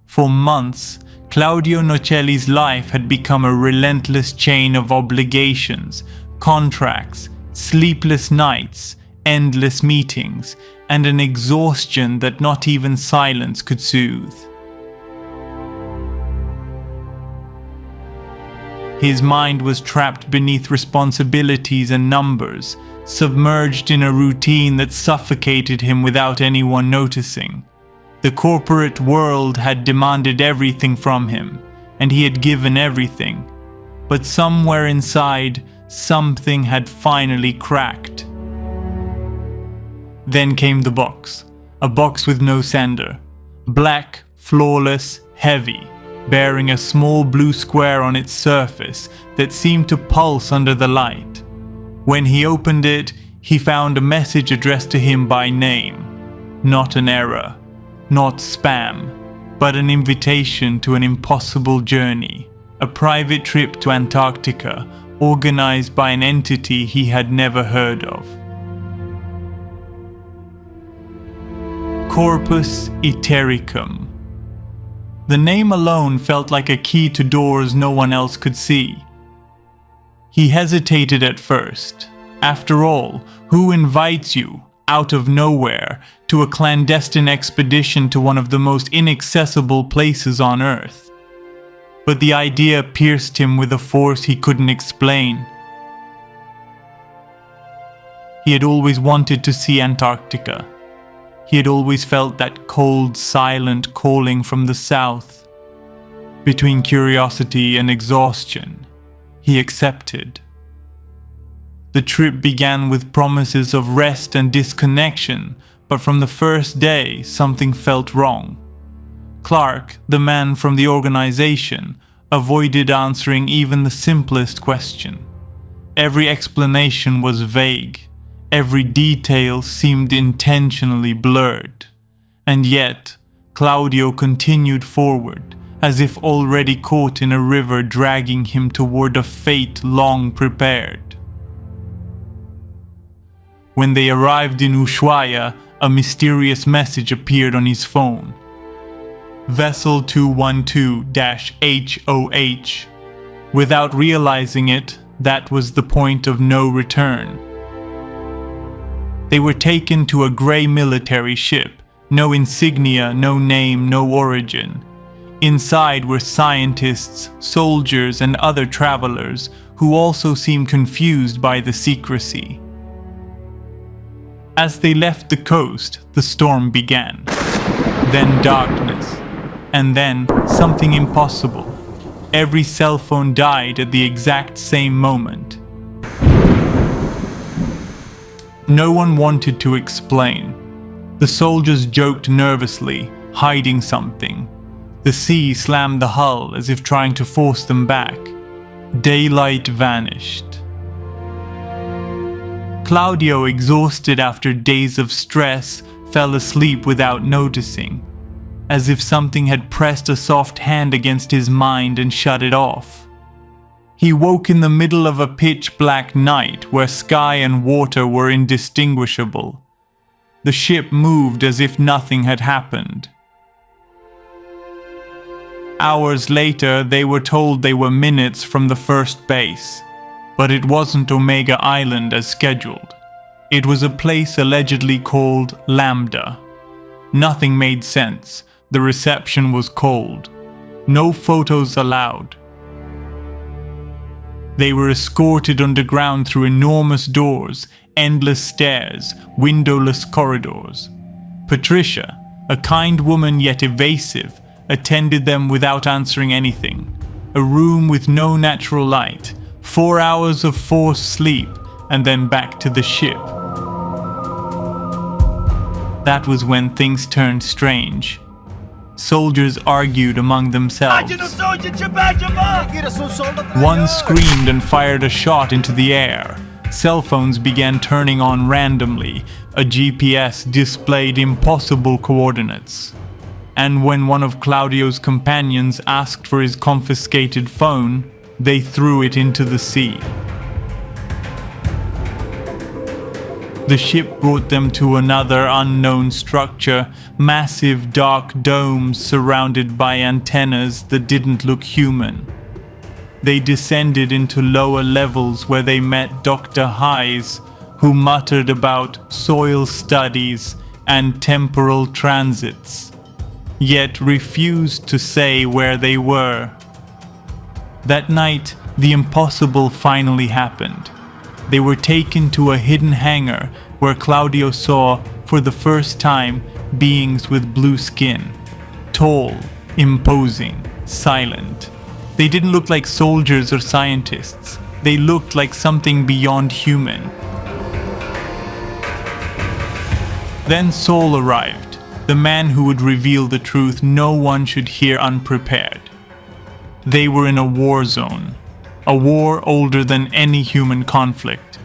For months, Claudio Nocelli's life had become a relentless chain of obligations, contracts, sleepless nights, endless meetings, and an exhaustion that not even silence could soothe. His mind was trapped beneath responsibilities and numbers, submerged in a routine that suffocated him without anyone noticing. The corporate world had demanded everything from him, and he had given everything. But somewhere inside, something had finally cracked. Then came the box. A box with no sender. Black, flawless, heavy, bearing a small blue square on its surface that seemed to pulse under the light. When he opened it, he found a message addressed to him by name. Not an error, not spam, but an invitation to an impossible journey, a private trip to Antarctica, organized by an entity he had never heard of. Corpus Itericum. The name alone felt like a key to doors no one else could see. He hesitated at first. After all, who invites you, out of nowhere, to a clandestine expedition to one of the most inaccessible places on Earth? But the idea pierced him with a force he couldn't explain. He had always wanted to see Antarctica. He had always felt that cold, silent calling from the south. Between curiosity and exhaustion, he accepted. The trip began with promises of rest and disconnection, but from the first day, something felt wrong. Clark, the man from the organization, avoided answering even the simplest question. Every explanation was vague. Every detail seemed intentionally blurred. And yet, Claudio continued forward, as if already caught in a river dragging him toward a fate long prepared. When they arrived in Ushuaia, a mysterious message appeared on his phone. Vessel 212-HOH. Without realizing it, that was the point of no return. They were taken to a gray military ship, no insignia, no name, no origin. Inside were scientists, soldiers, and other travelers who also seemed confused by the secrecy. As they left the coast, the storm began. Then darkness. And then something impossible. Every cell phone died at the exact same moment. No one wanted to explain. The soldiers joked nervously, hiding something. The sea slammed the hull as if trying to force them back. Daylight vanished. Claudio, exhausted after days of stress, fell asleep without noticing, as if something had pressed a soft hand against his mind and shut it off. He woke in the middle of a pitch-black night where sky and water were indistinguishable. The ship moved as if nothing had happened. Hours later, they were told they were minutes from the first base. But it wasn't Omega Island as scheduled. It was a place allegedly called Lambda. Nothing made sense. The reception was cold. No photos allowed. They were escorted underground through enormous doors, endless stairs, windowless corridors. Patricia, a kind woman yet evasive, attended them without answering anything. A room with no natural light, 4 hours of forced sleep, and then back to the ship. That was when things turned strange. Soldiers argued among themselves. One screamed and fired a shot into the air. Cell phones began turning on randomly. A GPS displayed impossible coordinates. And when one of Claudio's companions asked for his confiscated phone, they threw it into the sea. The ship brought them to another unknown structure, massive dark domes surrounded by antennas that didn't look human. They descended into lower levels where they met Dr. Hayes, who muttered about soil studies and temporal transits, yet refused to say where they were. That night, the impossible finally happened. They were taken to a hidden hangar where Claudio saw, for the first time, beings with blue skin. Tall, imposing, silent. They didn't look like soldiers or scientists. They looked like something beyond human. Then Saul arrived, the man who would reveal the truth no one should hear unprepared. They were in a war zone, a war older than any human conflict,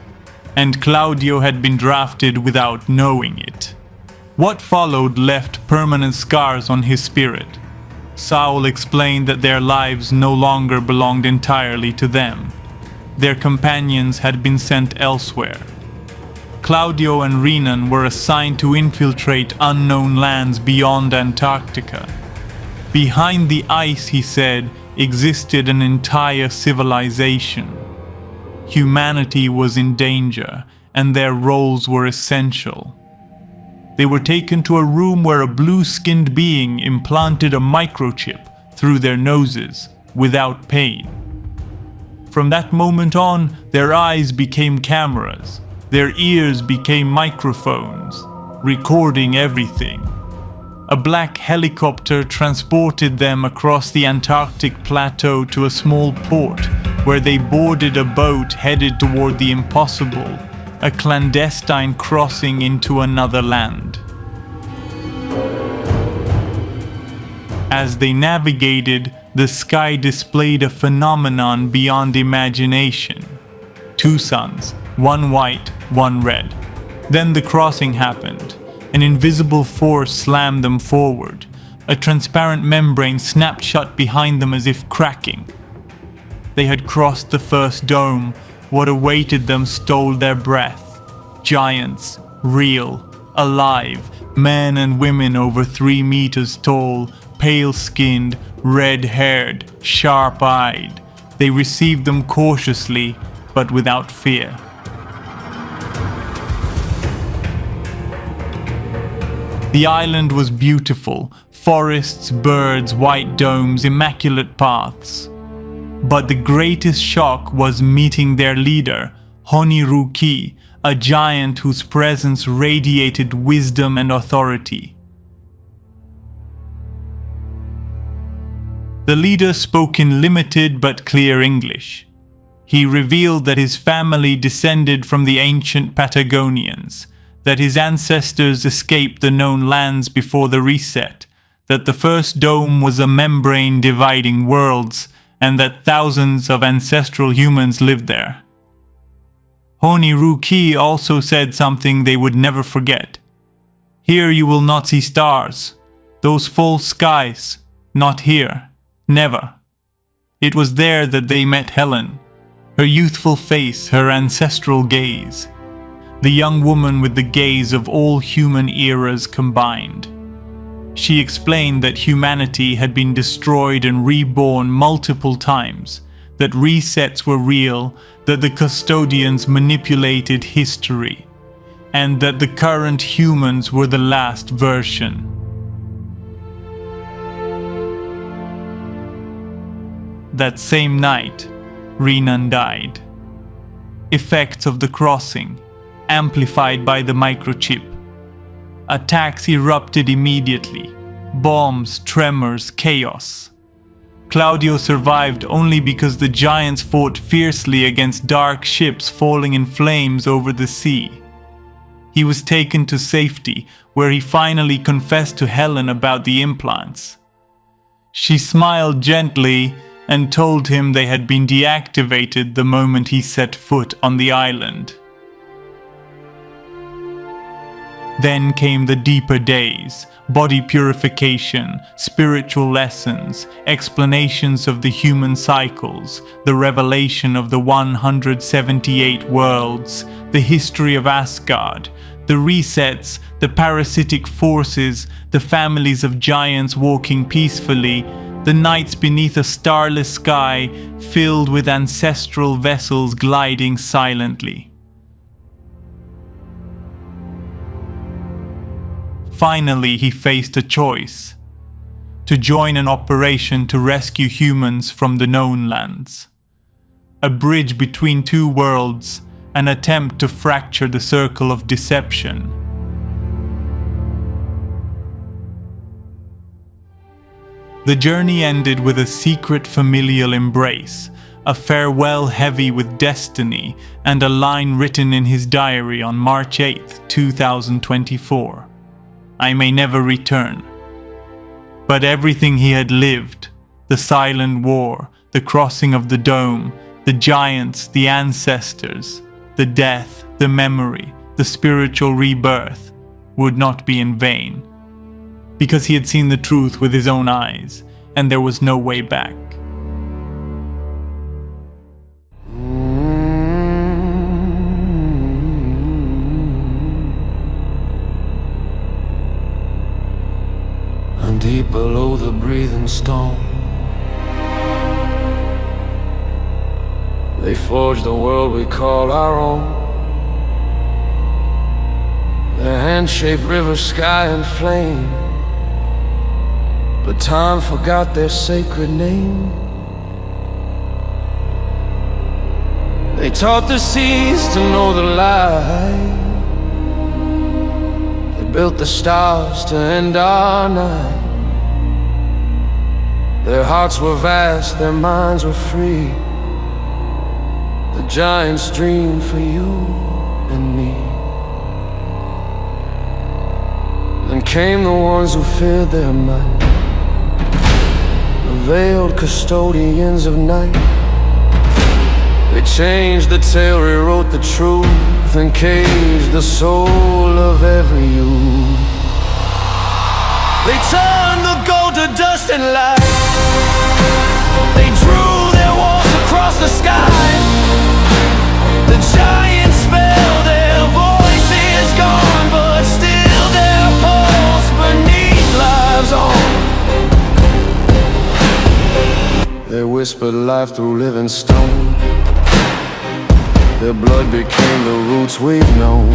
and Claudio had been drafted without knowing it. What followed left permanent scars on his spirit. Saul explained that their lives no longer belonged entirely to them. Their companions had been sent elsewhere. Claudio and Renan were assigned to infiltrate unknown lands beyond Antarctica. Behind the ice, he said, existed an entire civilization. Humanity was in danger, and their roles were essential. They were taken to a room where a blue-skinned being implanted a microchip through their noses without pain. From that moment on, their eyes became cameras. Their ears became microphones, recording everything. A black helicopter transported them across the Antarctic plateau to a small port, where they boarded a boat headed toward the impossible, a clandestine crossing into another land. As they navigated, the sky displayed a phenomenon beyond imagination. Two suns, one white, one red. Then the crossing happened. An invisible force slammed them forward. A transparent membrane snapped shut behind them as if cracking. They had crossed the first dome. What awaited them stole their breath. Giants, real, alive, men and women over 3 meters tall, pale-skinned, red-haired, sharp-eyed. They received them cautiously, but without fear. The island was beautiful, forests, birds, white domes, immaculate paths. But the greatest shock was meeting their leader, Honiruki, a giant whose presence radiated wisdom and authority. The leader spoke in limited but clear English. He revealed that his family descended from the ancient Patagonians, that his ancestors escaped the known lands before the reset, that the first dome was a membrane dividing worlds, and that thousands of ancestral humans lived there. Honiruki also said something they would never forget. Here you will not see stars, those false skies, not here, never. It was there that they met Helen, her youthful face, her ancestral gaze. The young woman with the gaze of all human eras combined. She explained that humanity had been destroyed and reborn multiple times, that resets were real, that the custodians manipulated history, and that the current humans were the last version. That same night, Renan died. Effects of the crossing, amplified by the microchip. Attacks erupted immediately. Bombs, tremors, chaos. Claudio survived only because the giants fought fiercely against dark ships falling in flames over the sea. He was taken to safety, where he finally confessed to Helen about the implants. She smiled gently and told him they had been deactivated the moment he set foot on the island. Then came the deeper days, body purification, spiritual lessons, explanations of the human cycles, the revelation of the 178 worlds, the history of Asgard, the resets, the parasitic forces, the families of giants walking peacefully, the nights beneath a starless sky filled with ancestral vessels gliding silently. Finally, he faced a choice: to join an operation to rescue humans from the known lands. A bridge between two worlds, an attempt to fracture the circle of deception. The journey ended with a secret familial embrace, a farewell heavy with destiny, and a line written in his diary on March 8, 2024. I may never return. But everything he had lived, the silent war, the crossing of the dome, the giants, the ancestors, the death, the memory, the spiritual rebirth, would not be in vain. Because he had seen the truth with his own eyes, and there was no way back. Deep below the breathing stone, they forged the world we call our own. The hand-shaped river, sky and flame, but time forgot their sacred name. They taught the seas to know the light. They built the stars to end our night. Their hearts were vast, their minds were free. The giants dreamed for you and me. Then came the ones who feared their might, the veiled custodians of night. They changed the tale, rewrote the truth, and caged the soul of every youth. They turned the gold to dust and light. They drew their walls across the sky. The giants fell, their voices gone, but still their pulse beneath lives on. They whispered life through living stone. Their blood became the roots we've known.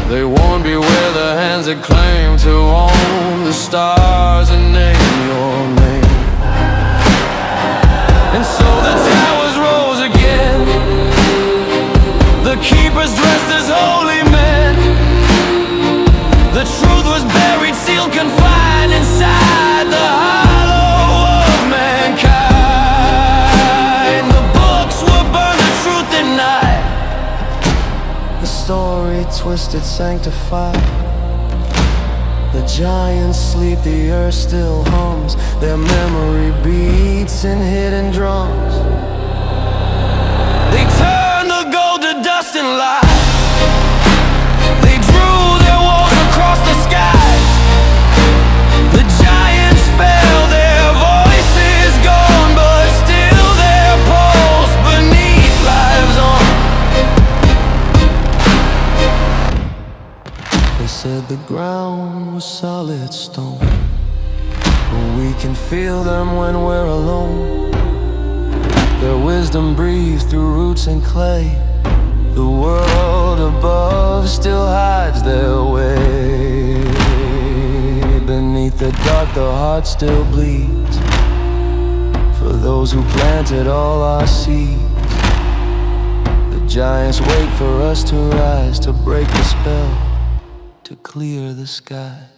They warned, beware the hands that claim to own the stars and name your name. And so the towers rose again, the keepers dressed as holy men. The truth was buried, sealed, confined inside the hollow of mankind. The books were burned, the truth denied. The story twisted, sanctified. The giants sleep, the earth still hums. Their memory beats in hidden drums. They turned the gold to dust and light. They drew their walls across the skies. The giants fell, their voices gone, but still their pulse beneath lives on. They said the ground was solid stone, but we can feel them when we're alone. Their wisdom breathes through roots and clay. The world above still hides their way. Beneath the dark, the heart still bleeds for those who planted all our seeds. The giants wait for us to rise, to break the spell, to clear the sky.